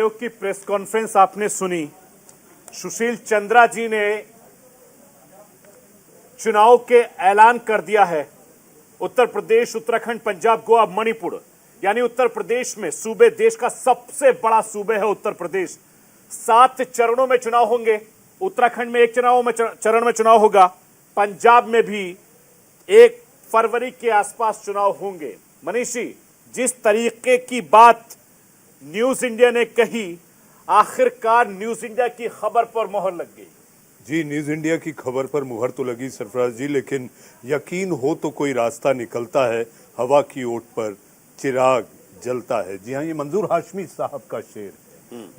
आयोग की press conference आपने सुनी। सुशील चंद्रा जी ने चुनाव के ऐलान कर दिया है। उत्तर प्रदेश, उत्तराखंड, पंजाब, गोवा, मणिपुर, यानी उत्तर प्रदेश में सूबे, देश का सबसे बड़ा सूबे है उत्तर प्रदेश। 7 चरणों में चुनाव होंगे। उत्तराखंड में 1 चरण में चुनाव होगा। पंजाब में भी 1 फरवरी के आसपास चुनाव होंगे। मनीष जी, जिस तरीके की बात न्यूज इंडिया ने कही, आखिरकार न्यूज इंडिया की खबर पर मोहर लग गई। जी, न्यूज इंडिया की खबर पर मुहर तो लगी सरफराज जी, लेकिन यकीन हो तो कोई रास्ता निकलता है, हवा की ओट पर चिराग जलता है। जी हाँ, ये मंजूर हाशमी साहब का शेर,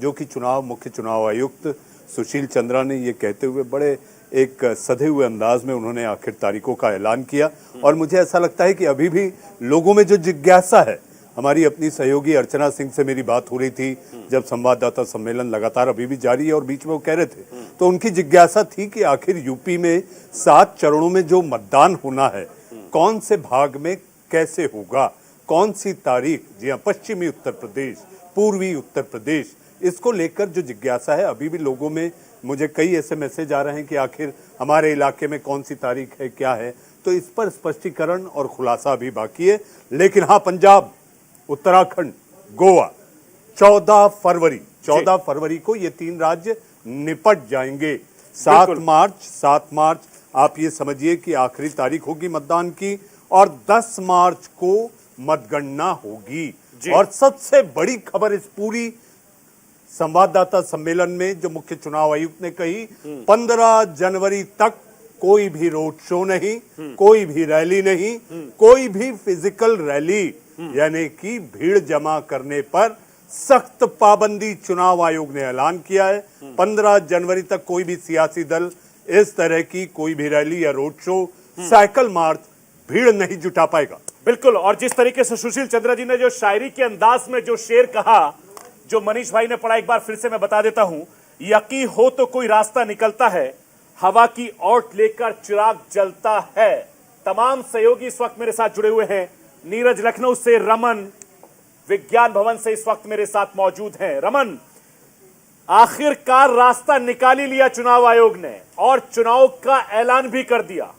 जो कि मुख्य चुनाव आयुक्त सुशील चंद्रा ने ये कहते हुए बड़े एक सधे हुए अंदाज में उन्होंने आखिर तारीखों का ऐलान किया। और मुझे ऐसा लगता है कि अभी भी लोगों में जो जिज्ञासा है, हमारी अपनी सहयोगी अर्चना सिंह से मेरी बात हो रही थी जब संवाददाता सम्मेलन लगातार अभी भी जारी है और बीच में वो कह रहे थे, तो उनकी जिज्ञासा थी कि आखिर यूपी में 7 चरणों में जो मतदान होना है, कौन से भाग में कैसे होगा, कौन सी तारीख। जी हाँ, पश्चिमी उत्तर प्रदेश, पूर्वी उत्तर प्रदेश, इसको लेकर जो जिज्ञासा है अभी भी लोगों में। मुझे कई ऐसे मैसेज आ रहे हैं कि आखिर हमारे इलाके में कौन सी तारीख है, क्या है, तो इस पर स्पष्टीकरण और खुलासा भी बाकी है। लेकिन हाँ, पंजाब, उत्तराखंड, गोवा 14 फरवरी को ये 3 राज्य निपट जाएंगे। 7 मार्च आप ये समझिए कि आखिरी तारीख होगी मतदान की, और 10 मार्च को मतगणना होगी। और सबसे बड़ी खबर इस पूरी संवाददाता सम्मेलन में जो मुख्य चुनाव आयुक्त ने कही, 15 जनवरी तक कोई भी रोड शो नहीं, कोई भी रैली नहीं, कोई भी फिजिकल रैली यानी कि भीड़ जमा करने पर सख्त पाबंदी चुनाव आयोग ने ऐलान किया है। 15 जनवरी तक कोई भी सियासी दल इस तरह की कोई भी रैली या रोड शो, साइकिल मार्च, भीड़ नहीं जुटा पाएगा। बिल्कुल। और जिस तरीके से सुशील चंद्रा जी ने जो शायरी के अंदाज में जो शेर कहा, जो मनीष भाई ने पढ़ा, एक बार फिर से मैं बता देता हूं। यकीन हो तो कोई रास्ता निकलता है, हवा की ओट लेकर चिराग जलता है। तमाम सहयोगी इस वक्त मेरे साथ जुड़े हुए हैं। नीरज लखनऊ से, रमन विज्ञान भवन से इस वक्त मेरे साथ मौजूद हैं। रमन, आखिरकार रास्ता निकाल ही लिया चुनाव आयोग ने और चुनाव का ऐलान भी कर दिया।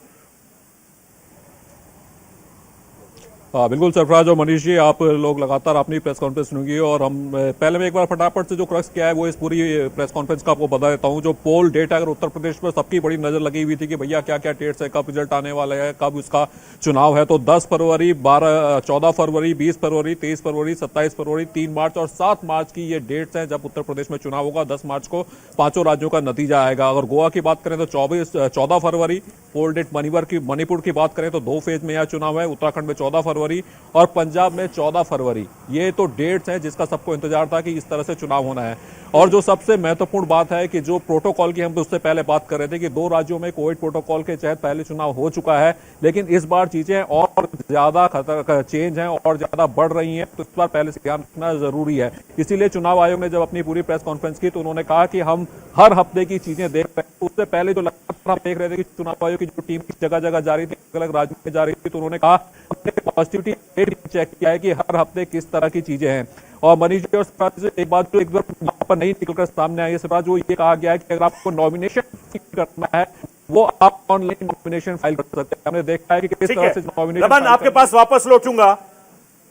बिल्कुल सरफराज और मनीष जी, आप लोग लगातार अपनी प्रेस कॉन्फ्रेंस सुनेंगे और हम पहले मैं एक बार फटाफट से जो क्रक्स क्या है वो इस पूरी प्रेस कॉन्फ्रेंस का आपको बता देता हूं। जो पोल डेटा, अगर उत्तर प्रदेश पर सबकी बड़ी नजर लगी हुई थी कि भैया क्या क्या डेट्स है, कब रिजल्ट आने वाला है, कब उसका चुनाव है, तो 10 फरवरी, 14 फरवरी, 20 फरवरी, 23 फरवरी, 27 फरवरी, 3 मार्च और 7 मार्च की ये डेट्स हैं जब उत्तर प्रदेश में चुनाव होगा। 10 मार्च को 5 राज्यों का नतीजा आएगा। अगर गोवा की बात करें तो 14 फरवरी पोल डेट, मणिपुर की बात करें तो 2 फेज में यह चुनाव है। उत्तराखंड में 14 फरवरी और पंजाब में 14 फरवरी। ये तो डेट्स हैं जिसका सबको इंतजार था कि इस तरह से चुनाव होना है। और जो सबसे महत्वपूर्ण बात है कि जो प्रोटोकॉल की हम उससे पहले बात कर रहे थे कि 2 राज्यों में कोविड प्रोटोकॉल के तहत पहले चुनाव हो चुका है, लेकिन इस बार चीजें और ज्यादा चेंज हैं और ज्यादा बढ़ रही हैं, तो इस बार पहले से ध्यान रखना जरूरी है। इसीलिए चुनाव आयोग ने जब अपनी पूरी प्रेस कॉन्फ्रेंस की तो उन्होंने कहा कि हम हर हफ्ते की चीजें देख रहे हैं। उससे पहले जो लगातार हम देख रहे थे कि चुनाव आयोग की जो टीम जगह जगह जा रही थी, अलग अलग राज्यों में जा रही थी, तो उन्होंने कहा हमने पॉजिटिविटी रेट चेक किया है कि हर हफ्ते किस तरह की चीजें हैं। और मनीष जी और एक बात जो एक बार यहाँ पर नहीं निकलकर सामने आई है, जो ये कहा गया है कि अगर आपको नॉमिनेशन करना है वो आप ऑनलाइन नॉमिनेशन फाइल कर सकते हैं। हमने देखा है कि किस तरह से नॉमिनेशन। रमन, आपके पास वापस लौटूंगा।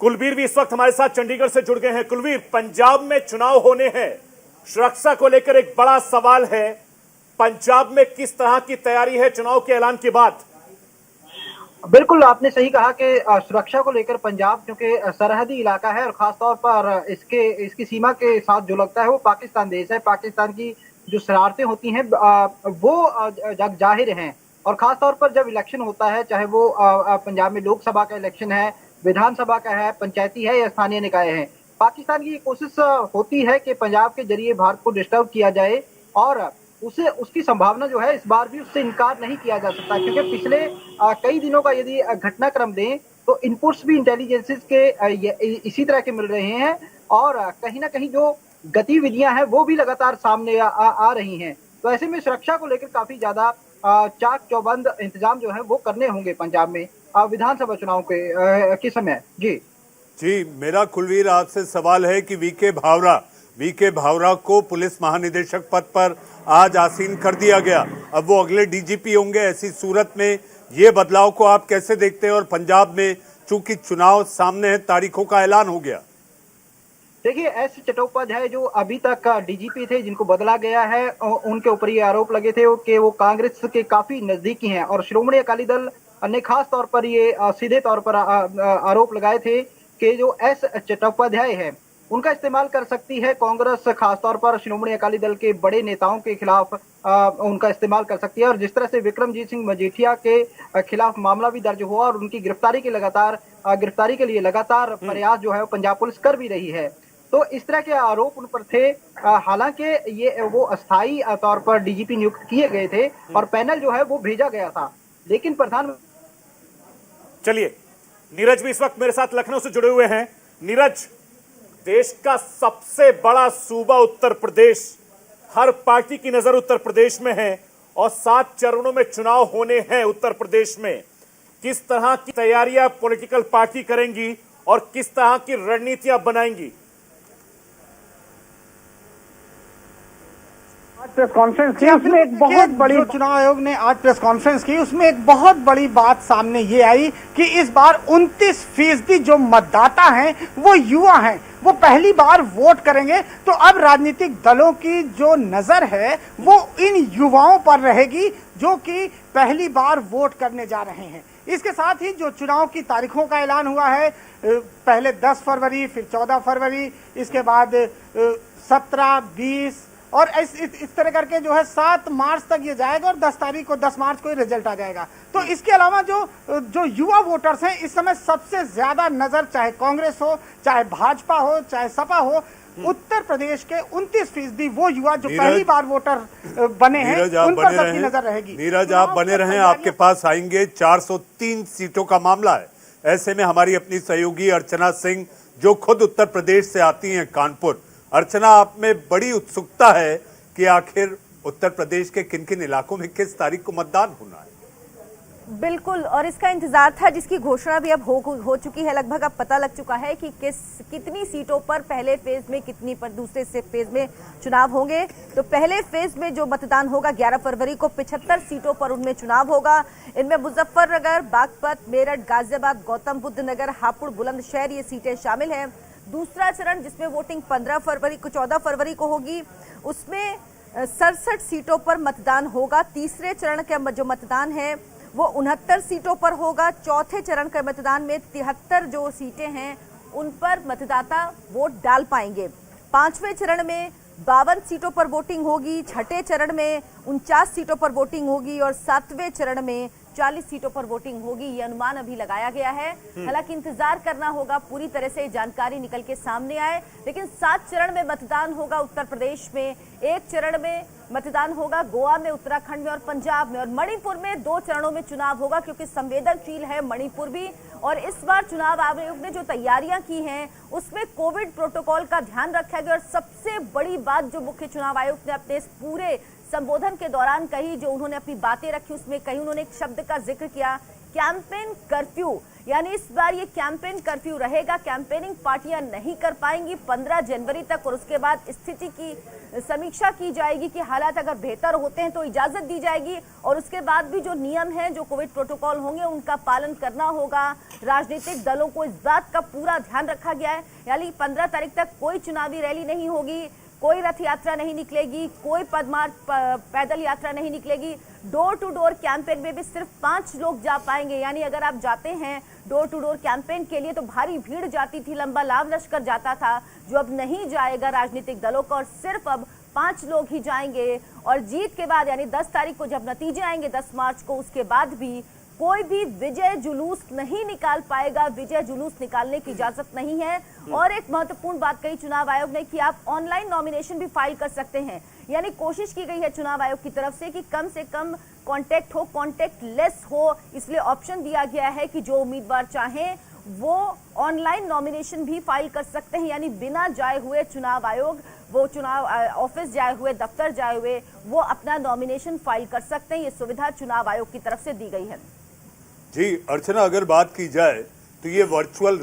कुलबीर भी इस वक्त हमारे साथ चंडीगढ़ से जुड़ गए हैं। कुलबीर, पंजाब में चुनाव होने हैं, सुरक्षा को लेकर एक बड़ा सवाल है। पंजाब में किस तरह की तैयारी है चुनाव के ऐलान के बाद? बिल्कुल, आपने सही कहा कि सुरक्षा को लेकर पंजाब क्योंकि सरहदी इलाका है और खासतौर पर इसकी सीमा के साथ जो लगता है वो पाकिस्तान देश है। पाकिस्तान की जो शरारतें होती हैं वो जग जाहिर हैं। और खासतौर पर जब इलेक्शन होता है, चाहे वो पंजाब में लोकसभा का इलेक्शन है, विधानसभा का है, पंचायती है या स्थानीय निकाय है, पाकिस्तान की कोशिश होती है कि पंजाब के जरिए भारत को डिस्टर्ब किया जाए। और उसकी संभावना जो है इस बार भी उससे इनकार नहीं किया जा सकता, क्योंकि पिछले कई दिनों का यदि घटनाक्रम दें तो इनपुट्स भी इंटेलिजेंसेस के इसी तरह के मिल रहे हैं। और कहीं ना कहीं जो गतिविधियां हैं वो भी लगातार सामने आ रही हैं। तो ऐसे में सुरक्षा को लेकर काफी ज्यादा चाक चौबंद इंतजाम जो है वो करने होंगे पंजाब में विधानसभा चुनाव के समय। जी, मेरा कुलवीर आपसे सवाल है कि वीके भावरा वीके भावरा को पुलिस महानिदेशक पद पर आज आसीन कर दिया गया। अब वो अगले डीजीपी होंगे। ऐसी सूरत में ये बदलाव को आप कैसे देखते हैं? और पंजाब में चूंकि चुनाव सामने है, तारीखों का ऐलान हो गया। देखिए, एस चट्टोपाध्याय जो अभी तक डीजीपी थे, जिनको बदला गया है, उनके ऊपर ये आरोप लगे थे कि वो कांग्रेस के काफी नजदीकी हैं और श्रोमणी अकाली दल ने खास तौर पर ये सीधे तौर पर आरोप लगाए थे कि जो एस चट्टोपाध्याय है उनका इस्तेमाल कर सकती है कांग्रेस, खासतौर पर श्रोमणी अकाली दल के बड़े नेताओं के खिलाफ उनका इस्तेमाल कर सकती है। और जिस तरह से विक्रमजीत सिंह मजीठिया के खिलाफ मामला भी दर्ज हुआ और उनकी गिरफ्तारी के लिए लगातार प्रयास जो है पंजाब पुलिस कर भी रही है, तो इस तरह के आरोप उन पर थे। हालांकि ये वो अस्थायी तौर पर डीजीपी नियुक्त किए गए थे और पैनल जो है वो भेजा गया था, लेकिन प्रधान। चलिए, नीरज भी इस वक्त मेरे साथ लखनऊ से जुड़े हुए हैं। नीरज, देश का सबसे बड़ा सूबा उत्तर प्रदेश, हर पार्टी की नजर उत्तर प्रदेश में है और 7 चरणों में चुनाव होने हैं उत्तर प्रदेश में। किस तरह की तैयारियां पॉलिटिकल पार्टी करेंगी और किस तरह की रणनीतियां बनाएंगी? प्रेस कॉन्फ्रेंस की, उसमें एक बहुत बड़ी, चुनाव आयोग ने आज प्रेस कॉन्फ्रेंस की, उसमें एक बहुत बड़ी बात सामने ये आई कि इस बार 29% जो मतदाता हैं वो युवा हैं, वो पहली बार वोट करेंगे। तो अब राजनीतिक दलों की जो नजर है वो इन युवाओं पर रहेगी जो कि पहली बार वोट करने जा रहे हैं। इसके साथ ही जो चुनाव की तारीखों का ऐलान हुआ है, पहले 10 फरवरी, फिर 14 फरवरी, इसके बाद 17, 20 और इस तरह करके जो है 7 मार्च तक ये जाएगा और 10 मार्च को ही रिजल्ट आ जाएगा। तो इसके अलावा जो युवा वोटर्स हैं इस समय सबसे ज्यादा नजर, चाहे कांग्रेस हो, चाहे भाजपा हो, चाहे सपा हो, उत्तर प्रदेश के 29% वो युवा जो पहली बार वोटर बने हैं उन पर सबकी नजर रहेगी। नीरज, आप बने रहें, आपके पास आएंगे। 403 सीटों का मामला है। ऐसे में हमारी अपनी सहयोगी अर्चना सिंह जो खुद उत्तर प्रदेश से आती हैं, कानपुर। अर्चना, आप में बड़ी उत्सुकता है कि आखिर उत्तर प्रदेश के किन किन इलाकों में किस तारीख को मतदान होना है। बिल्कुल, और इसका इंतजार था जिसकी घोषणा भी अब हो चुकी है। लगभग अब पता लग चुका है कि कितनी सीटों पर पहले फेज में, कितनी पर दूसरे से फेज में चुनाव होंगे। तो पहले फेज में जो मतदान होगा 11 फरवरी को 75 सीटों पर उनमें चुनाव होगा। इनमें मुजफ्फरनगर, बागपत, मेरठ, गाजियाबाद, गौतम बुद्ध नगर, हापुड़, बुलंदशहर ये सीटें शामिल हैं। दूसरा चरण जिसमें वोटिंग 14 फरवरी को होगी, उसमें 67 सीटों पर मतदान होगा। तीसरे चरण का जो मतदान है वो 69 सीटों पर होगा। चौथे चरण के मतदान में 73 जो सीटें हैं उन पर मतदाता वोट डाल पाएंगे। पांचवें चरण में 52 सीटों पर वोटिंग होगी। छठे चरण में 49 सीटों पर वोटिंग होगी और 7वें चरण में 40 सीटों पर वोटिंग होगी। ये अनुमान अभी लगाया गया है। हालांकि इंतजार करना होगा पूरी तरह से जानकारी निकल के सामने आए। लेकिन 7 चरण में मतदान होगा उत्तर प्रदेश में। 1 चरण में मतदान होगा गोवा में, उत्तराखंड में और पंजाब में। और मणिपुर में 2 चरणों में चुनाव होगा क्योंकि संवेदनशील है मणिपुर भी। और इस बार चुनाव आयोग ने जो तैयारियां की हैं उसमें कोविड प्रोटोकॉल का ध्यान रखा गया। और सबसे बड़ी बात जो मुख्य चुनाव आयोग ने अपने इस पूरे संबोधन के दौरान कही, जो उन्होंने अपनी बातें रखी, उसमें कहीं उन्होंने एक शब्द का जिक्र किया, कैंपेन कर्फ्यू। यानी इस बार ये कैंपेन कर्फ्यू रहेगा। कैंपेनिंग पार्टियां नहीं कर पाएंगी 15 जनवरी तक और उसके बाद स्थिति की समीक्षा की जाएगी कि हालात अगर बेहतर होते हैं तो इजाजत दी जाएगी। और उसके बाद भी जो नियम हैं, जो कोविड प्रोटोकॉल होंगे, उनका पालन करना होगा। राजनीतिक दलों को इस बात का पूरा ध्यान रखा गया है। यानी 15 तारीख तक कोई चुनावी रैली नहीं होगी, कोई रथ यात्रा नहीं निकलेगी, कोई पदमार्ग पैदल यात्रा नहीं निकलेगी। डोर टू डोर कैंपेन में भी सिर्फ 5 लोग जा पाएंगे। यानी अगर आप जाते हैं डोर टू डोर कैंपेन के लिए तो भारी भीड़ जाती थी, लंबा लाव लश्कर जाता था, जो अब नहीं जाएगा राजनीतिक दलों का और सिर्फ अब 5 लोग ही जाएंगे। और जीत के बाद यानी 10 तारीख को जब नतीजे आएंगे 10 मार्च को, उसके बाद भी कोई भी विजय जुलूस नहीं निकाल पाएगा। विजय जुलूस निकालने की इजाजत नहीं है। और एक महत्वपूर्ण बात कही चुनाव आयोग ने कि आप ऑनलाइन नॉमिनेशन भी फाइल कर सकते हैं। यानी कोशिश की गई है चुनाव आयोग की तरफ से कम कांटेक्ट हो, कांटेक्ट लेस हो। इसलिए ऑप्शन दिया गया है कि जो उम्मीदवार चाहें वो ऑनलाइन नॉमिनेशन भी फाइल कर सकते हैं। यानी बिना जाए हुए चुनाव आयोग, वो चुनाव ऑफिस जाए हुए, दफ्तर जाए हुए, वो अपना नॉमिनेशन फाइल कर सकते हैं। ये सुविधा चुनाव आयोग की तरफ से दी गई है। जी अर्चना, अगर बात की जाए तो ये वर्चुअल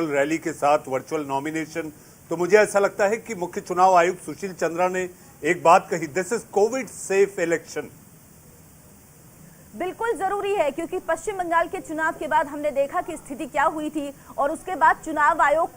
रैली के साथ वर्चुअल नॉमिनेशन तो मुझे ऐसा लगता है कि मुख्य चुनाव आयुक्त सुशील चंद्रा ने एक बात कही, this is Covid safe election. बिल्कुल जरूरी है, क्योंकि पश्चिम बंगाल के चुनाव के बाद हमने देखा कि स्थिति क्या हुई थी और उसके बाद चुनाव आयोग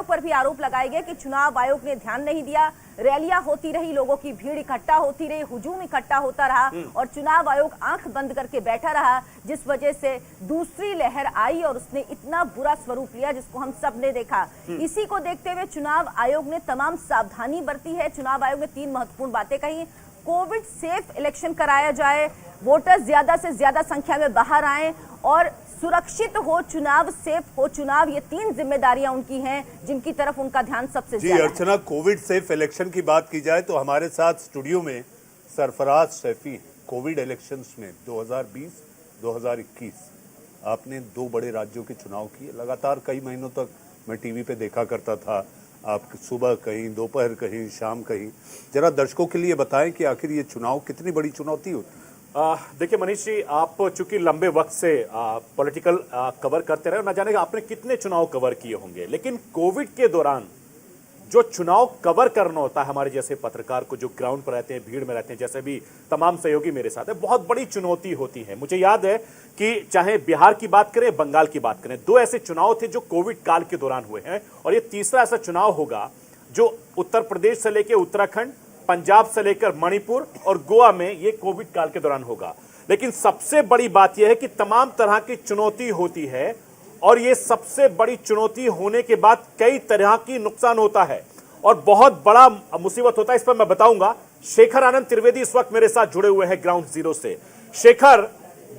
पर भी आरोप लगाए गए कि चुनाव आयोग ने ध्यान नहीं दिया। रैलियां होती रही, लोगों की भीड़ इकट्ठा होती रही, हुजूम इकट्ठा होता रहा और चुनाव आयोग आंख बंद करके बैठा रहा, जिस वजह से दूसरी लहर आई और उसने इतना बुरा स्वरूप लिया जिसको हम सब ने देखा। इसी को देखते हुए चुनाव आयोग ने तमाम सावधानी बरती है। चुनाव आयोग ने 3 महत्वपूर्ण बातें कही। कोविड सेफ इलेक्शन कराया जाए, वोटर ज्यादा से ज्यादा संख्या में बाहर आए और सुरक्षित हो चुनाव, सेफ हो चुनाव, ये 3 जिम्मेदारियां उनकी हैं जिनकी तरफ उनका ध्यान सबसे ज्यादा है। अर्चना, कोविड सेफ इलेक्शन की बात की जाए तो हमारे साथ स्टूडियो में सरफराज सैफी। कोविड इलेक्शंस में 2020-2021 आपने 2 बड़े राज्यों के चुनाव किए। लगातार कई महीनों तक मैं टीवी पे देखा करता था, आप सुबह कहीं, दोपहर कहीं, शाम कहीं। जरा दर्शकों के लिए बताएं कि आखिर ये चुनाव कितनी बड़ी चुनौती होती है। देखिए मनीष जी, आप चूंकि लंबे वक्त से पॉलिटिकल कवर करते रहे, ना जाने आपने कितने चुनाव कवर किए होंगे, लेकिन कोविड के दौरान जो चुनाव कवर करना होता है हमारे जैसे पत्रकार को, जो ग्राउंड पर रहते हैं, भीड़ में रहते हैं, जैसे भी तमाम सहयोगी मेरे साथ है, बहुत बड़ी चुनौती होती है। मुझे याद है कि चाहे बिहार की बात करें, बंगाल की बात करें, 2 ऐसे चुनाव थे जो कोविड काल के दौरान हुए हैं और ये तीसरा ऐसा चुनाव होगा जो उत्तर प्रदेश से लेकर उत्तराखंड, पंजाब से लेकर मणिपुर और गोवा में ये कोविड काल के दौरान होगा। लेकिन सबसे बड़ी बात यह है कि तमाम तरह की चुनौती होती है और ये सबसे बड़ी चुनौती होने के बाद कई तरह की नुकसान होता है और बहुत बड़ा मुसीबत होता है। इस पर मैं बताऊंगा। शेखर आनंद त्रिवेदी इस वक्त मेरे साथ जुड़े हुए हैं ग्राउंड जीरो से। शेखर,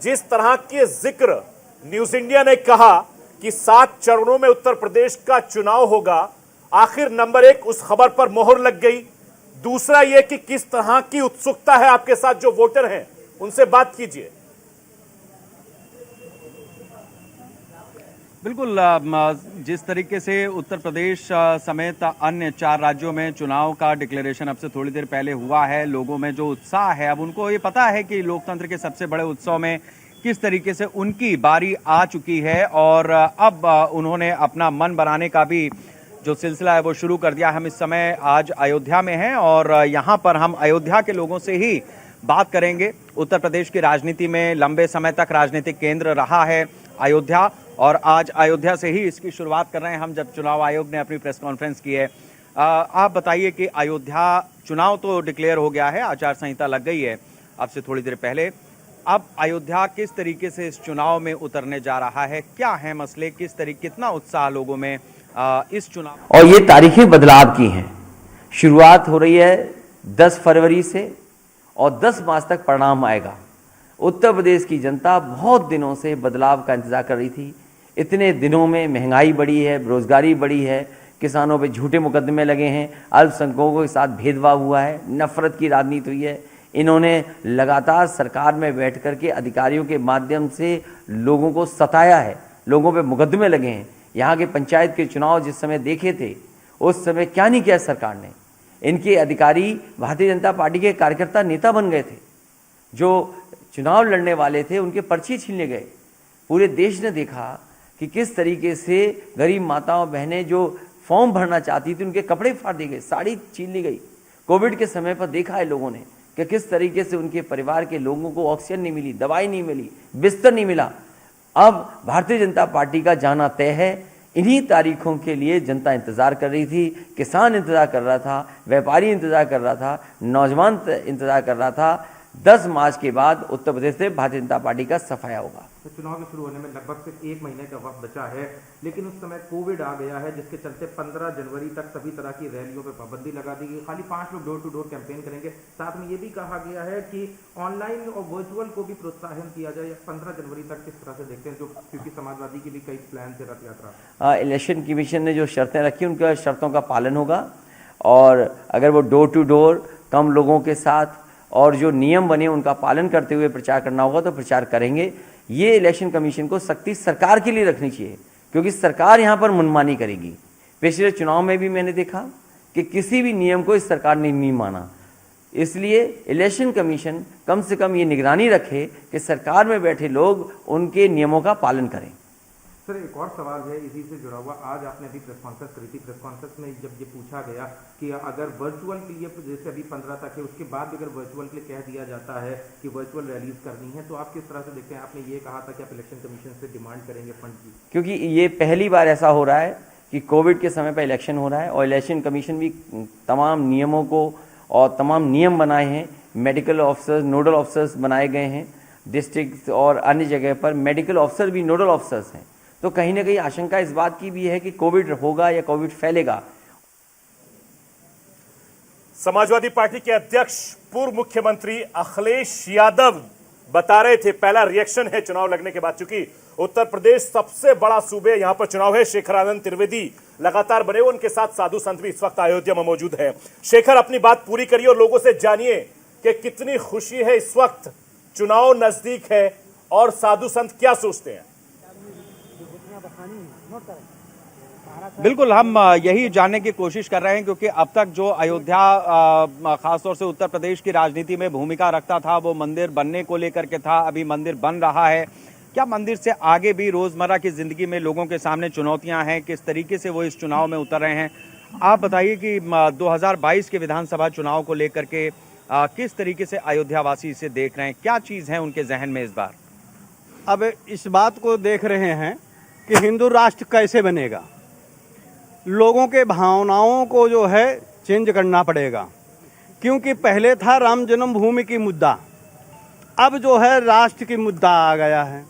जिस तरह के जिक्र न्यूज इंडिया ने कहा कि 7 चरणों में उत्तर प्रदेश का चुनाव होगा, आखिर नंबर 1 उस खबर पर मोहर लग गई। दूसरा यह कि किस तरह की उत्सुकता है आपके साथ जो वोटर हैं, उनसे बात कीजिए। बिल्कुल, जिस तरीके से उत्तर प्रदेश समेत अन्य 4 राज्यों में चुनाव का डिक्लेरेशन अब से थोड़ी देर पहले हुआ है, लोगों में जो उत्साह है, अब उनको ये पता है कि लोकतंत्र के सबसे बड़े उत्सव में किस तरीके से उनकी बारी आ चुकी है और अब उन्होंने अपना मन बनाने का भी जो सिलसिला है वो शुरू कर दिया। हम इस समय आज अयोध्या में हैं और यहाँ पर हम अयोध्या के लोगों से ही बात करेंगे। उत्तर प्रदेश की राजनीति में लंबे समय तक राजनीतिक केंद्र रहा है अयोध्या और आज अयोध्या से ही इसकी शुरुआत कर रहे हैं हम, जब चुनाव आयोग ने अपनी प्रेस कॉन्फ्रेंस की है। आप बताइए कि अयोध्या चुनाव तो डिक्लेयर हो गया है, आचार संहिता लग गई है अब से थोड़ी देर पहले। अब अयोध्या किस तरीके से इस चुनाव में उतरने जा रहा है, क्या है मसले, किस तरीके, कितना उत्साह लोगों में इस चुनाव। और ये तारीखें बदलाव की हैं। शुरुआत हो रही है 10 फरवरी से और 10 मार्च तक परिणाम आएगा। उत्तर प्रदेश की जनता बहुत दिनों से बदलाव का इंतजार कर रही थी। इतने दिनों में महंगाई बढ़ी है, बेरोजगारी बढ़ी है, किसानों पे झूठे मुकदमे लगे हैं, अल्पसंख्यकों के साथ भेदभाव हुआ है, नफरत की राजनीति हुई है। इन्होंने लगातार सरकार में बैठ कर के अधिकारियों के माध्यम से लोगों को सताया है, लोगों पे मुकदमे लगे हैं। यहाँ के पंचायत के चुनाव जिस समय देखे थे, उस समय क्या नहीं किया सरकार ने। इनके अधिकारी भारतीय जनता पार्टी के कार्यकर्ता नेता बन गए थे, जो चुनाव लड़ने वाले थे उनके पर्चे छीनने गए। पूरे देश ने देखा कि किस तरीके से गरीब माताओं बहनें जो फॉर्म भरना चाहती थी उनके कपड़े फाड़ दिए गए, साड़ी छीन ली गई। कोविड के समय पर देखा है लोगों ने कि किस तरीके से उनके परिवार के लोगों को ऑक्सीजन नहीं मिली, दवाई नहीं मिली, बिस्तर नहीं मिला। अब भारतीय जनता पार्टी का जाना तय है। इन्हीं तारीखों के लिए जनता इंतजार कर रही थी, किसान इंतजार कर रहा था, व्यापारी इंतजार कर रहा था, नौजवान इंतजार कर रहा था। 10 मार्च के बाद उत्तर प्रदेश से भारतीय जनता पार्टी का सफाया होगा। तो चुनाव के शुरू होने में लगभग सिर्फ 1 महीने का वक्त बचा है, लेकिन उस समय कोविड आ गया है, जिसके चलते 15 जनवरी तक सभी तरह की रैलियों पर पाबंदी लगा दी गई। खाली 5 लोग डोर टू डोर कैंपेन करेंगे। साथ में ये भी कहा गया है कि ऑनलाइन और वर्चुअल को भी प्रोत्साहन किया जाए। 15 जनवरी तक किस तरह से देखते हैं, जो क्योंकि समाजवादी की भी कई प्लान थे रथ यात्रा। इलेक्शन कमीशन ने जो शर्तें रखी उनका शर्तों का पालन होगा और अगर वो डोर टू डोर कम लोगों के साथ और जो नियम बने उनका पालन करते हुए प्रचार करना होगा तो प्रचार करेंगे। ये इलेक्शन कमीशन को सख्ती सरकार के लिए रखनी चाहिए, क्योंकि सरकार यहाँ पर मनमानी करेगी। पिछले चुनाव में भी मैंने देखा कि किसी भी नियम को इस सरकार ने नहीं माना। इसलिए इलेक्शन कमीशन कम से कम ये निगरानी रखे कि सरकार में बैठे लोग उनके नियमों का पालन करें। सर एक और सवाल है इसी से जुड़ा हुआ, आज आपने अभी प्रेस कॉन्फ्रेंस करी थी, प्रेस कॉन्फ्रेंस में जब ये पूछा गया कि अगर वर्चुअल के लिए जैसे अभी 15 तक है उसके बाद अगर वर्चुअल के लिए कह दिया जाता है कि वर्चुअल रैलीज करनी है तो आप किस तरह से देखते हैं? आपने ये कहा था कि आप इलेक्शन कमीशन से डिमांड करेंगे फंड की, क्योंकि ये पहली बार ऐसा हो रहा है कि कोविड के समय पर इलेक्शन हो रहा है और इलेक्शन कमीशन भी तमाम नियमों को और तमाम नियम बनाए हैं, मेडिकल ऑफिसर्स, नोडल ऑफिसर्स बनाए गए हैं, डिस्ट्रिक्ट और अन्य जगह पर मेडिकल ऑफिसर भी नोडल ऑफिसर्स हैं। तो कहीं ना कहीं आशंका इस बात की भी है कि कोविड होगा या कोविड फैलेगा। समाजवादी पार्टी के अध्यक्ष पूर्व मुख्यमंत्री अखिलेश यादव बता रहे थे, पहला रिएक्शन है चुनाव लगने के बाद, चूंकि उत्तर प्रदेश सबसे बड़ा सूबे, यहां पर चुनाव है। शेखरानंद त्रिवेदी लगातार बने हुए, उनके साथ साधु संत भी इस वक्त अयोध्या में मौजूद है। शेखर, अपनी बात पूरी करिए और लोगों से जानिए कि कितनी खुशी है इस वक्त, चुनाव नजदीक है और साधु संत क्या सोचते हैं। बिल्कुल, हम यही जानने की कोशिश कर रहे हैं क्योंकि अब तक जो अयोध्या खासतौर से उत्तर प्रदेश की राजनीति में भूमिका रखता था वो मंदिर बनने को लेकर के था। अभी मंदिर बन रहा है, क्या मंदिर से आगे भी रोजमर्रा की जिंदगी में लोगों के सामने चुनौतियां हैं, किस तरीके से वो इस चुनाव में उतर रहे हैं? आप बताइए कि 2022 के विधानसभा चुनाव को लेकर के किस तरीके से अयोध्यावासी इसे देख रहे हैं, क्या चीज है उनके जहन में इस बार? अब इस बात को देख रहे हैं कि हिंदू राष्ट्र कैसे बनेगा, लोगों के भावनाओं को जो है चेंज करना पड़ेगा, क्योंकि पहले था राम जन्मभूमि की मुद्दा, अब जो है राष्ट्र की मुद्दा आ गया है।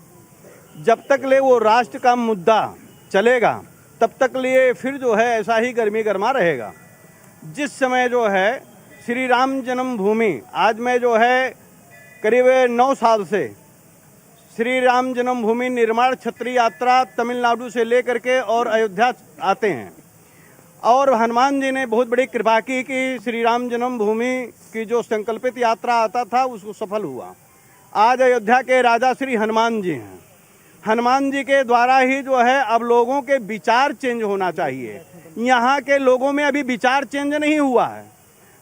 जब तक ले वो राष्ट्र का मुद्दा चलेगा तब तक लिए फिर जो है ऐसा ही गर्मी गर्मा रहेगा। जिस समय जो है श्री राम जन्मभूमि, आज मैं जो है करीब 9 साल से श्री राम जन्मभूमि निर्माण छत्री यात्रा तमिलनाडु से लेकर के और अयोध्या आते हैं, और हनुमान जी ने बहुत बड़ी कृपा की कि श्री राम जन्मभूमि की जो संकल्पित यात्रा आता था उसको सफल हुआ। आज अयोध्या के राजा श्री हनुमान जी हैं, हनुमान जी के द्वारा ही जो है अब लोगों के विचार चेंज होना चाहिए। यहाँ के लोगों में अभी विचार चेंज नहीं हुआ है,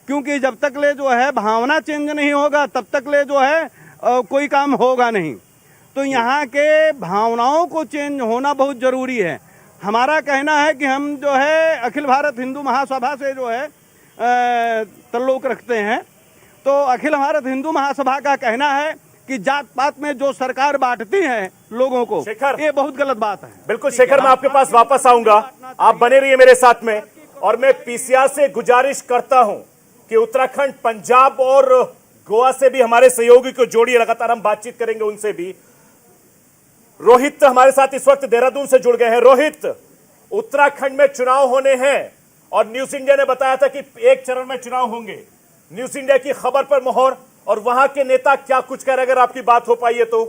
क्योंकि जब तक ले जो है भावना चेंज नहीं होगा तब तक ले जो है कोई काम होगा नहीं। तो यहाँ के भावनाओं को चेंज होना बहुत जरूरी है। हमारा कहना है कि हम जो है अखिल भारत हिंदू महासभा से जो है ताल्लुक रखते हैं, तो अखिल भारत हिंदू महासभा का कहना है कि जात पात में जो सरकार बांटती है लोगों को, ये बहुत गलत बात है। बिल्कुल शेखर, मैं आपके पास वापस आऊंगा, आप बने रहिए मेरे साथ में। और मैं पीसीआर से गुजारिश करता हूं कि उत्तराखंड, पंजाब और गोवा से भी हमारे सहयोगी को जोड़िए, लगातार हम बातचीत करेंगे उनसे भी। रोहित हमारे साथ इस वक्त देहरादून से जुड़ गए हैं। रोहित, उत्तराखंड में चुनाव होने हैं और न्यूज इंडिया ने बताया था कि एक चरण में चुनाव होंगे। न्यूज इंडिया की खबर पर मोहर, और वहां के नेता क्या कुछ कह रहे, अगर आपकी बात हो पाई है तो।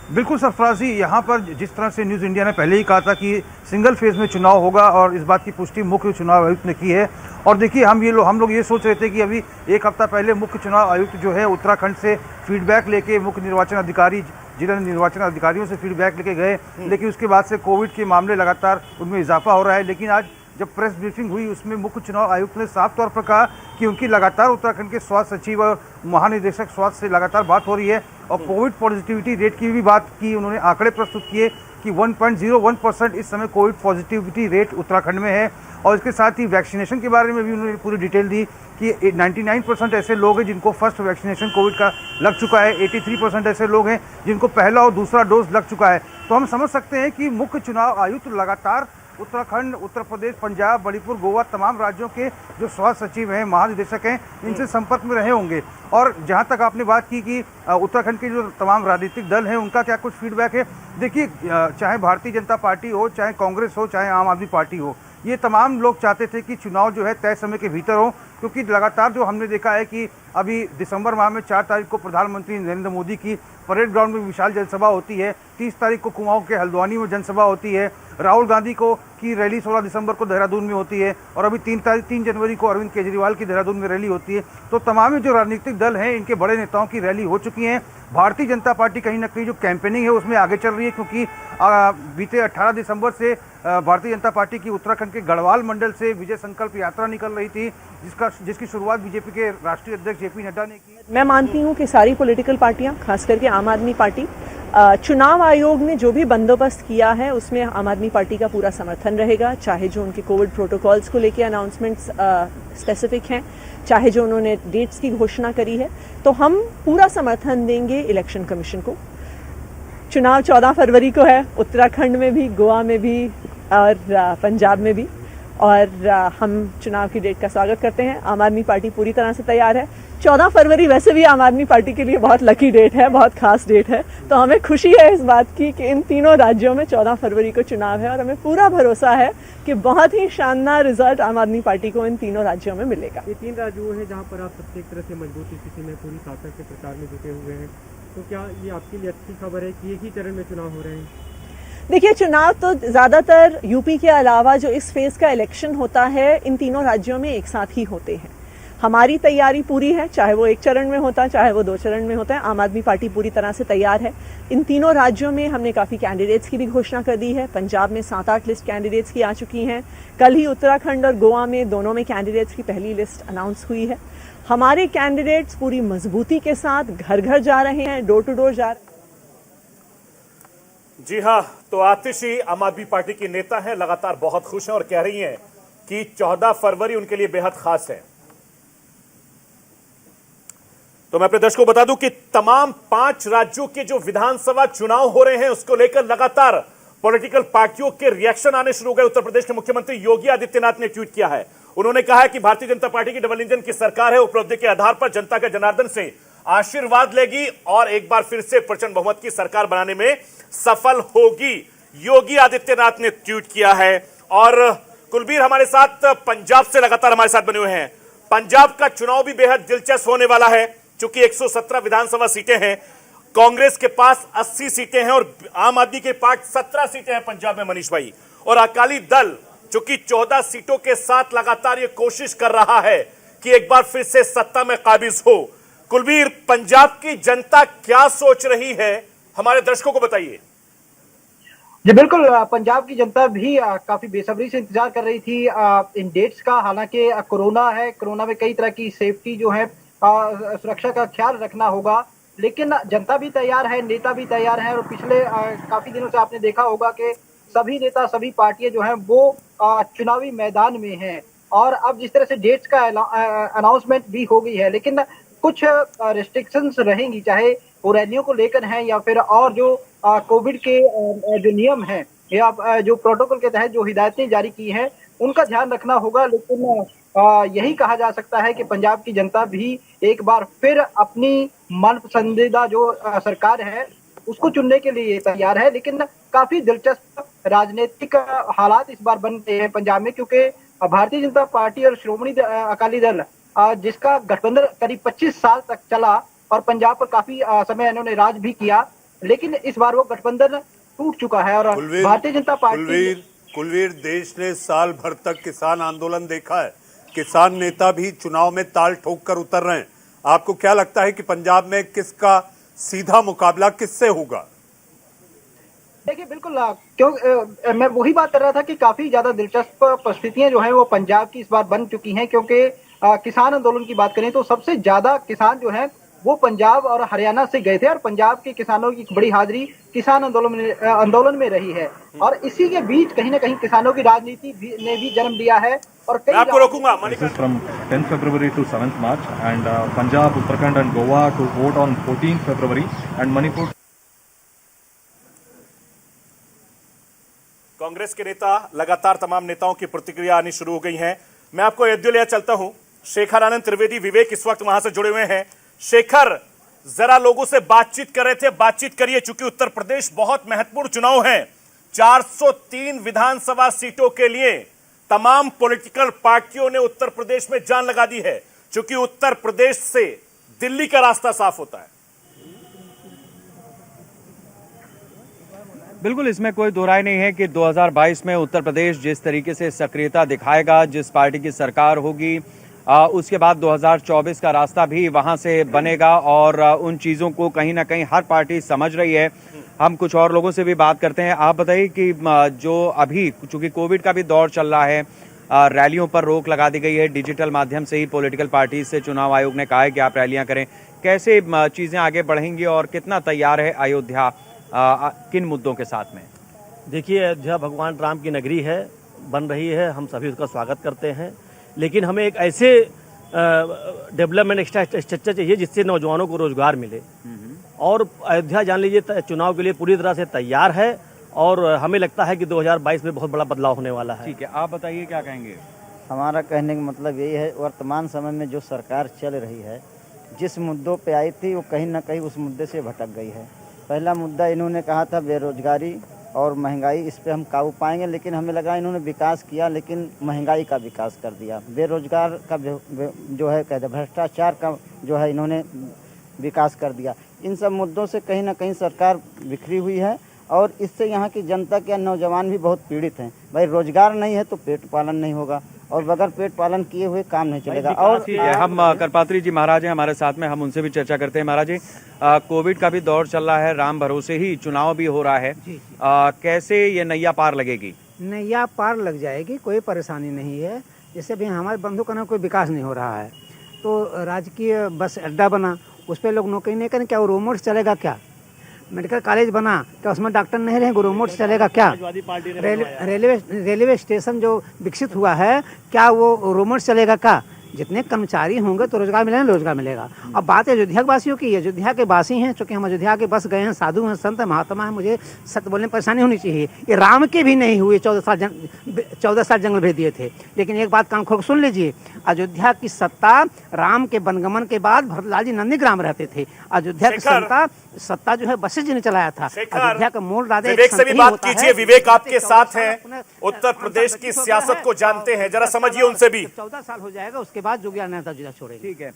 बिल्कुल सरफराजी, यहाँ पर जिस तरह से न्यूज़ इंडिया ने पहले ही कहा था कि सिंगल फेज में चुनाव होगा और इस बात की पुष्टि मुख्य चुनाव आयुक्त ने की है। और देखिए हम लोग ये सोच रहे थे कि अभी एक हफ्ता पहले मुख्य चुनाव आयुक्त जो है उत्तराखंड से फीडबैक लेके मुख्य निर्वाचन अधिकारी, जिला निर्वाचन अधिकारियों से फीडबैक लेके गए, लेकिन उसके बाद से कोविड के मामले लगातार उनमें इजाफा हो रहा है। लेकिन आज जब प्रेस ब्रीफिंग हुई उसमें मुख्य चुनाव आयुक्त ने साफ तौर पर कहा कि उनकी लगातार उत्तराखंड के स्वास्थ्य सचिव और महानिदेशक स्वास्थ्य से लगातार बात हो रही है, और कोविड पॉजिटिविटी रेट की भी बात की। उन्होंने आंकड़े प्रस्तुत किए कि 1.01% इस समय कोविड पॉजिटिविटी रेट उत्तराखंड में है। और इसके साथ ही वैक्सीनेशन के बारे में भी उन्होंने पूरी डिटेल दी कि 99% ऐसे लोग हैं जिनको फर्स्ट वैक्सीनेशन कोविड का लग चुका है, 83% ऐसे लोग हैं जिनको पहला और दूसरा डोज लग चुका है। तो हम समझ सकते हैं कि मुख्य चुनाव आयुक्त लगातार उत्तराखंड, उत्तर प्रदेश, पंजाब, मणिपुर, गोवा, तमाम राज्यों के जो स्वास्थ्य सचिव हैं, महानिदेशक हैं, इनसे संपर्क में रहे होंगे। और जहां तक आपने बात की कि उत्तराखंड के जो तमाम राजनीतिक दल हैं उनका क्या कुछ फीडबैक है, देखिए चाहे भारतीय जनता पार्टी हो, चाहे कांग्रेस हो, चाहे आम आदमी पार्टी हो, ये तमाम लोग चाहते थे कि चुनाव जो है तय समय के भीतर हो, क्योंकि लगातार जो हमने देखा है कि अभी दिसंबर माह में 4 तारीख को प्रधानमंत्री नरेंद्र मोदी की परेड ग्राउंड में विशाल जनसभा होती है, 30 तारीख को कुमाऊं के हल्द्वानी में जनसभा होती है, राहुल गांधी को की रैली 16 दिसंबर को देहरादून में होती है, और अभी 3 जनवरी को अरविंद केजरीवाल की देहरादून में रैली होती है। तो तमाम जो राजनीतिक दल हैं इनके बड़े नेताओं की रैली हो चुकी हैं। भारतीय जनता पार्टी कहीं ना कहीं जो कैंपेनिंग है उसमें आगे चल रही है, क्योंकि बीते 18 दिसंबर से भारतीय जनता पार्टी की उत्तराखंड के गढ़वाल मंडल से विजय संकल्प यात्रा निकल रही थी, जिसकी शुरुआत बीजेपी के राष्ट्रीय अध्यक्ष जेपी नड्डा ने की। मैं मानती हूं कि सारी पॉलिटिकल पार्टियां, खास करके आम आदमी पार्टी। चुनाव आयोग ने जो भी बंदोबस्त किया है उसमें आम आदमी पार्टी का पूरा समर्थन रहेगा, चाहे जो उनके कोविड प्रोटोकॉल्स को लेकर अनाउंसमेंट्स स्पेसिफिक हैं, चाहे जो उन्होंने डेट्स की घोषणा करी है, तो हम पूरा समर्थन देंगे इलेक्शन कमीशन को। चुनाव 14 फरवरी को है, उत्तराखंड में भी, गोवा में भी और पंजाब में भी, और हम चुनाव की डेट का स्वागत करते हैं। आम आदमी पार्टी पूरी तरह से तैयार है। 14 फरवरी वैसे भी आम आदमी पार्टी के लिए बहुत लकी डेट है, बहुत खास डेट है, तो हमें खुशी है इस बात की कि इन तीनों राज्यों में 14 फरवरी को चुनाव है और हमें पूरा भरोसा है कि बहुत ही शानदार रिजल्ट आम आदमी पार्टी को इन तीनों राज्यों में मिलेगा। ये 3 राज्य वो हैं जहाँ पर आप सबसे एक तरह से मजबूत स्थिति में पूरी ताकत से प्रचार में जुटे हुए हैं, तो क्या ये आपके लिए अच्छी खबर है कि एक ही चरण में चुनाव हो रहे हैं? देखिए, चुनाव तो ज्यादातर यूपी के अलावा जो इस फेज का इलेक्शन होता है इन तीनों राज्यों में एक साथ ही होते हैं। हमारी तैयारी पूरी है, चाहे वो एक चरण में होता है चाहे वो 2 चरण में होता है। आम आदमी पार्टी पूरी तरह से तैयार है। इन तीनों राज्यों में हमने काफी कैंडिडेट्स की भी घोषणा कर दी है। पंजाब में 7-8 लिस्ट कैंडिडेट्स की आ चुकी हैं। कल ही उत्तराखंड और गोवा में दोनों में कैंडिडेट्स की पहली लिस्ट अनाउंस हुई है। हमारे कैंडिडेट्स पूरी मजबूती के साथ घर घर जा रहे हैं, डोर टू डोर जा रहे हैं। जी हां, तो आतिशी आम आदमी पार्टी की नेता हैं, लगातार बहुत खुश हैं और कह रही हैं कि 14 फरवरी उनके लिए बेहद खास है। तो मैं अपने दर्शकों को बता दूं कि तमाम 5 राज्यों के जो विधानसभा चुनाव हो रहे हैं उसको लेकर लगातार पॉलिटिकल पार्टियों के रिएक्शन आने शुरू हो गए। उत्तर प्रदेश के मुख्यमंत्री योगी आदित्यनाथ ने ट्वीट किया है। उन्होंने कहा है कि भारतीय जनता पार्टी की डबल इंजन की सरकार है, उपलब्धि के आधार पर जनता के जनार्दन से आशीर्वाद लेगी और एक बार फिर से प्रचंड बहुमत की सरकार बनाने में सफल होगी। योगी आदित्यनाथ ने ट्वीट किया है। और कुलबीर हमारे साथ पंजाब से लगातार हमारे साथ बने हुए हैं। पंजाब का चुनाव भी बेहद दिलचस्प होने वाला है, चूंकि 117 विधानसभा सीटें हैं, कांग्रेस के पास 80 सीटें हैं और आम आदमी के पास 17 सीटें हैं पंजाब में मनीष भाई। और अकाली दल चूंकि 14 सीटों के साथ लगातार ये कोशिश कर रहा है कि एक बार फिर से सत्ता में काबिज हो। कुलबीर, पंजाब की जनता क्या सोच रही है, हमारे दर्शकों को बताइए। जी बिल्कुल, पंजाब की जनता भी काफी बेसब्री से इंतजार कर रही थी इन डेट्स का। हालांकि कोरोना है, कोरोना में कई तरह की सेफ्टी जो है सुरक्षा का ख्याल रखना होगा, लेकिन जनता भी तैयार है, नेता भी तैयार है। और पिछले काफी दिनों से आपने देखा होगा कि सभी नेता, सभी पार्टियां जो हैं वो चुनावी मैदान में हैं। और अब जिस तरह से डेट्स का अनाउंसमेंट भी हो गई है, लेकिन कुछ रिस्ट्रिक्शंस रहेंगी, चाहे वो रैलियों को लेकर हैं या फिर और जो कोविड के जो नियम हैं या जो प्रोटोकॉल के तहत जो हिदायतें जारी की हैं उनका ध्यान रखना होगा। लेकिन यही कहा जा सकता है कि पंजाब की जनता भी एक बार फिर अपनी मन पसंदीदा जो सरकार है उसको चुनने के लिए तैयार है। लेकिन काफी दिलचस्प राजनीतिक हालात इस बार बन रहे हैं पंजाब में, क्योंकि भारतीय जनता पार्टी और श्रोमणी अकाली दल जिसका गठबंधन करीब 25 साल तक चला और पंजाब पर काफी समय इन्होंने राज भी किया, लेकिन इस बार वो गठबंधन टूट चुका है। और भारतीय जनता पार्टी कुलवीर, देश ने साल भर तक किसान आंदोलन देखा है, किसान नेता भी चुनाव में ताल ठोक कर उतर रहे हैं। आपको क्या लगता है कि पंजाब में किसका सीधा मुकाबला किससे होगा? देखिए बिल्कुल, क्यों मैं वही बात कर रहा था कि काफी ज्यादा दिलचस्प परिस्थितियां जो हैं वो पंजाब की इस बार बन चुकी हैं, क्योंकि किसान आंदोलन की बात करें तो सबसे ज्यादा किसान जो हैं वो पंजाब और हरियाणा से गए थे और पंजाब के किसानों की बड़ी हाजिरी किसान आंदोलन में रही है। और इसी के बीच कहीं ना कहीं किसानों की राजनीति ने भी जन्म लिया है। और कई आपको रोकूंगा from 10 February to 7th March and Punjab, Uttarakhand and Goa to vote on 14th February and Manipur. Congress के नेता लगातार तमाम नेताओं की प्रतिक्रिया आनी शुरू हो गई है। मैं आपको अयोध्या ले चलता हूं। शेखर आनंद त्रिवेदी विवेक इस वक्त वहां से जुड़े हुए हैं। शेखर, जरा लोगों से बातचीत कर रहे थे, बातचीत करिए, चूंकि उत्तर प्रदेश बहुत महत्वपूर्ण चुनाव है। 403 विधानसभा सीटों के लिए तमाम पॉलिटिकल पार्टियों ने उत्तर प्रदेश में जान लगा दी है, चूंकि उत्तर प्रदेश से दिल्ली का रास्ता साफ होता है। बिल्कुल, इसमें कोई दो राय नहीं है कि 2022 में उत्तर प्रदेश जिस तरीके से सक्रियता दिखाएगा, जिस पार्टी की सरकार होगी, उसके बाद 2024 का रास्ता भी वहां से बनेगा और उन चीज़ों को कहीं ना कहीं हर पार्टी समझ रही है। हम कुछ और लोगों से भी बात करते हैं। आप बताइए कि जो अभी चूंकि कोविड का भी दौर चल रहा है, रैलियों पर रोक लगा दी गई है। डिजिटल माध्यम से ही पॉलिटिकल पार्टी से चुनाव आयोग ने कहा है कि आप रैलियां करें। कैसे चीज़ें आगे बढ़ेंगी और कितना तैयार है अयोध्या किन मुद्दों के साथ में? देखिए, अयोध्या भगवान राम की नगरी है, बन रही है, हम सभी उसका स्वागत करते हैं, लेकिन हमें एक ऐसे डेवलपमेंट स्ट्रक्चर चाहिए जिससे नौजवानों को रोजगार मिले। और अयोध्या जान लीजिए चुनाव के लिए पूरी तरह से तैयार है और हमें लगता है कि 2022 में बहुत बड़ा बदलाव होने वाला है। ठीक है, आप बताइए क्या कहेंगे? हमारा कहने का मतलब यही है, वर्तमान समय में जो सरकार चल रही है, जिस मुद्दों पे आई थी वो कहीं ना कहीं उस मुद्दे से भटक गई है। पहला मुद्दा इन्होंने कहा था बेरोजगारी और महंगाई, इस पे हम काबू पाएंगे, लेकिन हमें लगा इन्होंने विकास किया लेकिन महंगाई का विकास कर दिया। बेरोजगार का जो है कहते भ्रष्टाचार का जो है इन्होंने विकास कर दिया। इन सब मुद्दों से कहीं ना कहीं सरकार बिखरी हुई है और इससे यहाँ की जनता के नौजवान भी बहुत पीड़ित हैं। भाई रोजगार नहीं है तो पेट पालन नहीं होगा और बगैर पेट पालन किए हुए काम नहीं चलेगा। और हम करपात्री जी महाराज हैं हमारे साथ में, हम उनसे भी चर्चा करते हैं। महाराज जी, कोविड का भी दौर चल रहा है, राम भरोसे ही चुनाव भी हो रहा है, कैसे ये नैया पार लगेगी? नैया पार लग जाएगी, कोई परेशानी नहीं है। जैसे भी हमारे बंधु का ना कोई विकास नहीं हो रहा है, तो राजकीय बस अड्डा बना, उस पर लोग नौकरी नहीं करें, क्या वो रोमोट्स चलेगा? क्या मेडिकल कॉलेज बना, क्या उसमें डॉक्टर नहीं रहेंगे? रोमोट्स चलेगा क्या? रेलवे स्टेशन जो विकसित हुआ है, क्या वो रोमोट्स चलेगा? क्या जितने कर्मचारी होंगे तो रोजगार मिलेगा, रोजगार मिलेगा। अब बात है अयोध्या वासियों की, अयोध्या के वासी हैं, चूंकि हम अयोध्या के बस गए हैं, साधु हैं, संत हैं, महात्मा हैं, मुझे सत्य बोलने में परेशानी होनी चाहिए। ये राम के भी नहीं हुए, 14 साल जंगल भेज दिए थे। लेकिन एक बात कान खोल सुन लीजिए, अयोध्या की सत्ता राम के वनगमन के बाद भरतलाल जी नंदीग्राम रहते थे। अयोध्या की सत्ता जो है वशिष्ठ जी ने चलाया था। अयोध्या का मूल राजा विवेक से भी बात कीजिए। विवेक आपके साथ हैं, उत्तर प्रदेश की सियासत को जानते हैं, जरा समझिए उनसे भी। 14 साल हो जाएगा, उसके बाद योगी आदित्यनाथ जी छोड़ेंगे। ठीक है,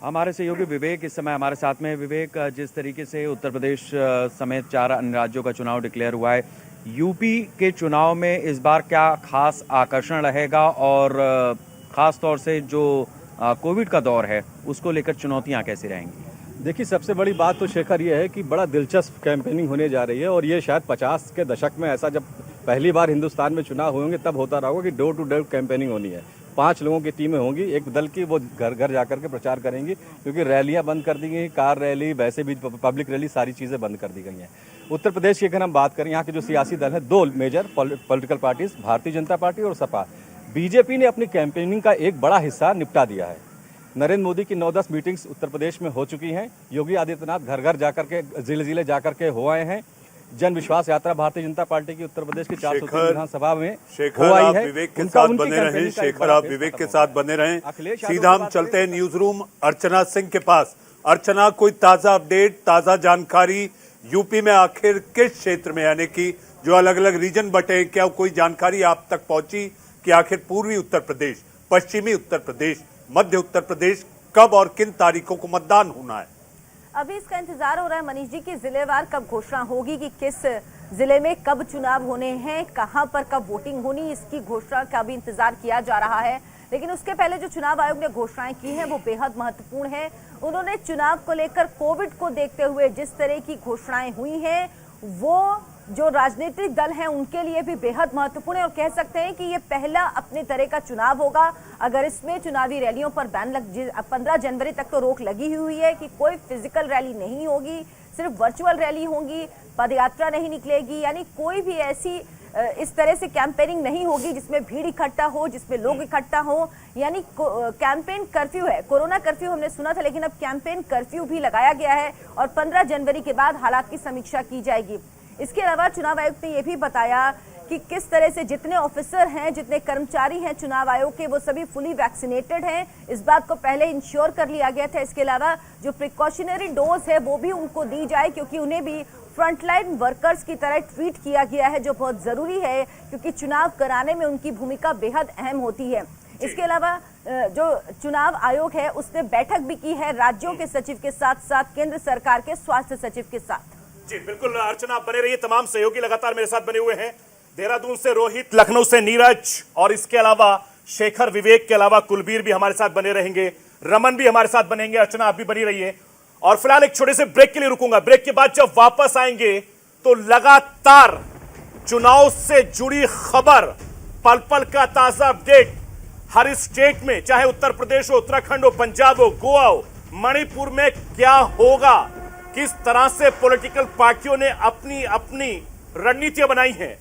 हमारे सहयोगी विवेक इस समय हमारे साथ में। विवेक, जिस तरीके से उत्तर प्रदेश समेत 4 अन्य राज्यों का चुनाव डिक्लेयर हुआ है, यूपी के चुनाव में इस बार क्या खास आकर्षण रहेगा और खास तौर से जो कोविड का दौर है उसको लेकर चुनौतियां कैसी रहेंगी? देखिए, सबसे बड़ी बात तो शेखर ये है कि बड़ा दिलचस्प कैंपेनिंग होने जा रही है और ये शायद 50 के दशक में ऐसा जब पहली बार हिंदुस्तान में चुनाव होंगे तब होता रहा होगा कि डोर टू डोर कैंपेनिंग होनी है। 5 लोगों की टीमें होंगी, एक दल की वो घर घर जाकर के प्रचार करेंगी, क्योंकि रैलियां बंद कर दी गई, कार रैली, वैसे भी पब्लिक रैली, सारी चीज़ें बंद कर दी गई हैं। उत्तर प्रदेश की अगर हम बात करें, यहाँ के जो सियासी दल हैं, 2 major political parties, Bharatiya Janata party और सपा। बीजेपी ने अपनी कैंपेनिंग का एक बड़ा हिस्सा निपटा दिया है। नरेंद्र मोदी की 9-10 मीटिंग्स उत्तर प्रदेश में हो चुकी हैं। योगी आदित्यनाथ घर घर जाकर के, जिले जिले जाकर के हो आए हैं। जन विश्वास यात्रा भारतीय जनता पार्टी की उत्तर प्रदेश की 403 विधानसभा में हो आई है। विवेक के साथ बने रहें, शेखर आप विवेक के साथ बने रहें। सीधा हम चलते हैं न्यूज रूम अर्चना सिंह के पास। अर्चना, कोई ताजा अपडेट, ताजा जानकारी यूपी में आखिर किस क्षेत्र में, यानी कि जो अलग अलग रीजन बटे, क्या कोई जानकारी आप तक पहुंची कि आखिर पूर्वी उत्तर प्रदेश, पश्चिमी उत्तर प्रदेश, मध्य उत्तर प्रदेश कब और किन तारीखों को मतदान होना है? अभी इसका इंतजार हो रहा है मनीष जी की जिलेवार कब घोषणा होगी कि किस जिले में कब चुनाव होने हैं, कहां पर कब वोटिंग होनी, इसकी घोषणा का भी इंतजार किया जा रहा है। लेकिन उसके पहले जो चुनाव आयोग ने घोषणाएं की हैं वो बेहद महत्वपूर्ण है। उन्होंने चुनाव को लेकर कोविड को देखते हुए जिस तरह की घोषणाएं हुई हैं वो जो राजनीतिक दल हैं उनके लिए भी बेहद महत्वपूर्ण है और कह सकते हैं कि ये पहला अपने तरह का चुनाव होगा। अगर इसमें चुनावी रैलियों पर बैन 15 जनवरी तक तो रोक लगी हुई है कि कोई फिजिकल रैली नहीं होगी, सिर्फ वर्चुअल रैली होंगी, पदयात्रा नहीं निकलेगी, यानी कोई भी ऐसी इस तरह से कैंपेनिंग नहीं होगी जिसमें भीड़ इकट्ठा हो, जिसमें लोग इकट्ठा हो। यानी कैंपेन कर्फ्यू है, कोरोना कर्फ्यू हमने सुना था, लेकिन अब कैंपेन कर्फ्यू भी लगाया गया है और 15 जनवरी के बाद हालात की समीक्षा की जाएगी। इसके अलावा चुनाव आयुक्त ने यह भी बताया कि किस तरह से जितने ऑफिसर हैं, जितने कर्मचारी हैं चुनाव आयोग के, वो सभी फुली वैक्सीनेटेड हैं। इस बात को पहले इंश्योर कर लिया गया था। इसके अलावा जो प्रिकॉशनरी डोज है वो भी उनको दी जाए, क्योंकि उन्हें भी फ्रंटलाइन वर्कर्स की तरह ट्रीट किया गया है, जो बहुत जरूरी है क्योंकि चुनाव कराने में उनकी भूमिका बेहद अहम होती है। इसके अलावा जो चुनाव आयोग है उसने बैठक भी की है राज्यों के सचिव के साथ साथ केंद्र सरकार के स्वास्थ्य सचिव के साथ। जी बिल्कुल अर्चना, बने रहिए, तमाम सहयोगी लगातार मेरे साथ बने हुए हैं। देहरादून से रोहित, लखनऊ से नीरज और इसके अलावा शेखर, विवेक के अलावा कुलबीर भी हमारे साथ बने रहेंगे, रमन भी हमारे साथ बनेंगे। अर्चना आप भी बनी रहिए और फिलहाल एक छोटे से ब्रेक के लिए रुकूंगा। ब्रेक के बाद जब वापस आएंगे तो लगातार चुनाव से जुड़ी खबर पल पल का ताजा अपडेट हर स्टेट में, चाहे उत्तर प्रदेश हो, उत्तराखंड हो, पंजाब हो, गोवा हो, मणिपुर में क्या होगा, किस तरह से पॉलिटिकल पार्टियों ने अपनी अपनी रणनीतियां बनाई हैं,